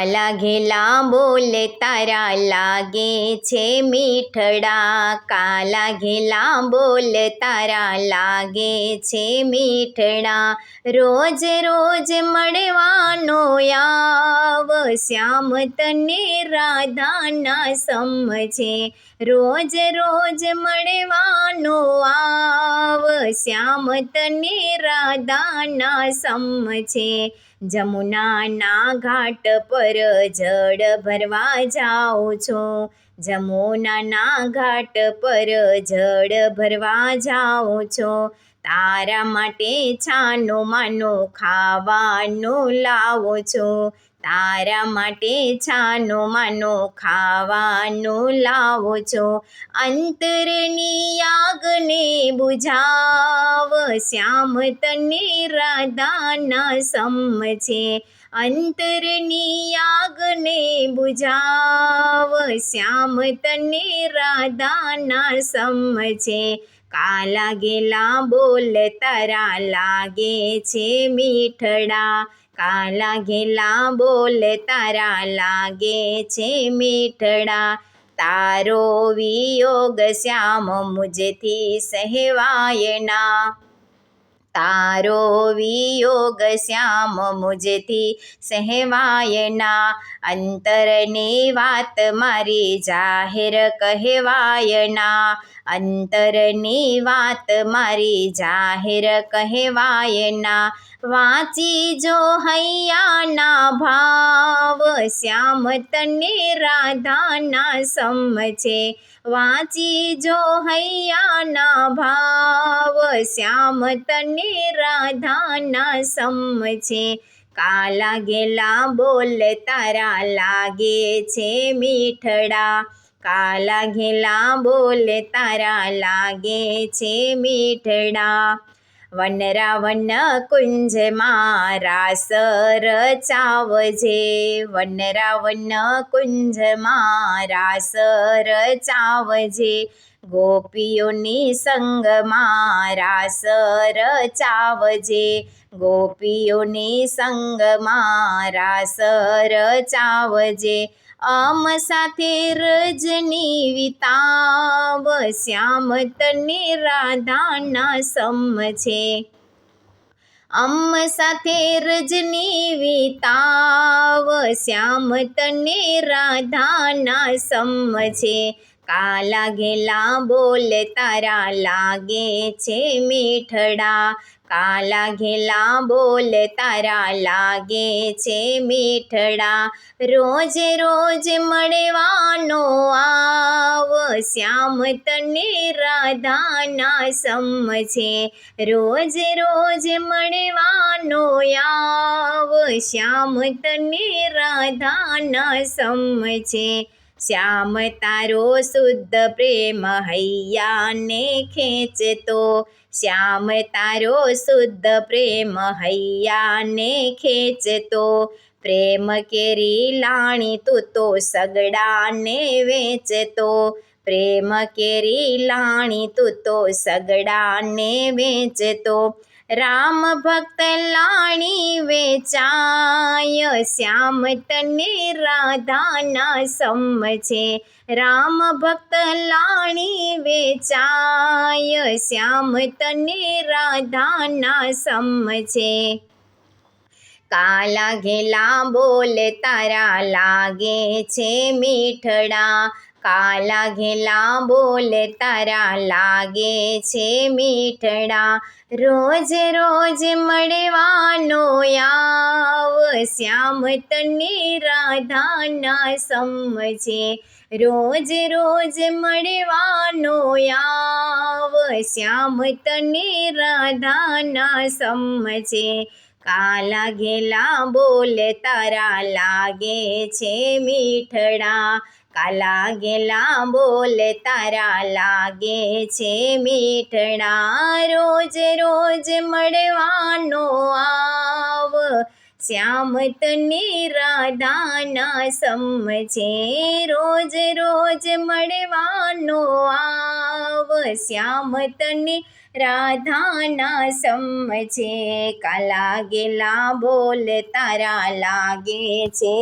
કાલા ઘેલા બોલ તારા લાગે છે મીઠડા, કાલા ઘેલા બોલ તારા લાગે છે મીઠડા, રોજ રોજ મળવાનો આવ શ્યામ તને રાધાના સમજે, રોજ રોજ મળવાનો આવ શ્યામ તને રાધાના સમજે, જમુનાના ઘાટ પર જળ ભરવા જાઉં છું, જમુનાના ઘાટ પર જળ ભરવા જાઉં છું, તારા માટે છાનું માનું ખાવાનું લાવું છું, તારા માટે છાનું માનું ખાવાનું લાવું છું, અંતરની આગને બુઝાવ શ્યામ તને રાધાના સમજે, અંતરની આગને બુઝાવ શ્યામ તને રાધાના સમજે, કાલા ઘેલા બોલ તારા લાગે છે મીઠડા, કાલા ઘેલા બોલ તારા લાગે છે મીઠડા, તારો વિયોગ શ્યામ મુજથી સહેવાય ના, તારો વિયોગ શ્યામ મુજથી સહેવાય ના, અંતરની વાત મારી જાહેર કહેવાય ના, અંતરની વાત મારી જાહેર કહેવાય ના, વાંચી જો હૈયાના ભાવ શ્યામ તને રાધાના સમજે, વાંચી જો હૈયાના ભાવ શ્યામ તને રાધાના સમજે, કાલા ઘેલા બોલ તારા લાગે છે મીઠડા, કાલા ઘેલા બોલ તારા લાગે છે મીઠડા, વનરાવન કુંજમાં રાસ રચાવજે, વનરાવન કુંજમાં રાસ રચાવજે, ગોપીઓની સંગમાં રાસ રચાવજે, ગોપીઓની સંગમાં રાસ રચાવજે, અમ સાથે રજની વિતાવ શ્યામ તને રાધાના સમજે, અમ સાથે રજની વિતાવ શ્યામ તને રાધાના સમજે, કાલા ઘેલા બોલ તારા લાગે છે મીઠડા, કાલા ઘેલા બોલ તારા લાગે છે મીઠડા, રોજ રોજ મળવાનો આવ શ્યામ તને રાધાના સમજે, રોજ રોજ મળવાનો આવ શ્યામ તને રાધાના સમજે, શ્યામ તારો શુદ્ધ પ્રેમ હૈયાને ખેંચતો, શ્યામ તારો શુદ્ધ પ્રેમ હૈયાને ખેંચતો, પ્રેમ કેરી લાણી તું તો સગડાને વેચતો, પ્રેમ કેરી લાણી તું તો સગડાને વેચતો, રામ ભક્ત લાણી વેચાય શ્યામ તને રાધાના સમજે, રામ ભક્ત લાણી વેચાય શ્યામ તને રાધાના સમજે, કાલા ઘેલા બોલ તારા લાગે છે મીઠડા, કાલા ઘેલા બોલ તારા લાગે છે મીઠડા, રોજ રોજ મળવાનો આવ શ્યામ તને રાધાના સમજે, રોજ રોજ મળવાનો આવ શ્યામ તને રાધાના સમજે, કાલા ઘેલા બોલ તારા લાગે છે મીઠડા, કાલા ઘેલા બોલ તારા લાગે છે મીઠડા, રોજ રોજ મળવાનો આવ શ્યામ તને રાધાના સમજે, રોજ રોજ મળવાનો આવ શ્યામ તને રાધાના સમજે, કાલા ઘેલા બોલ તારા લાગે છે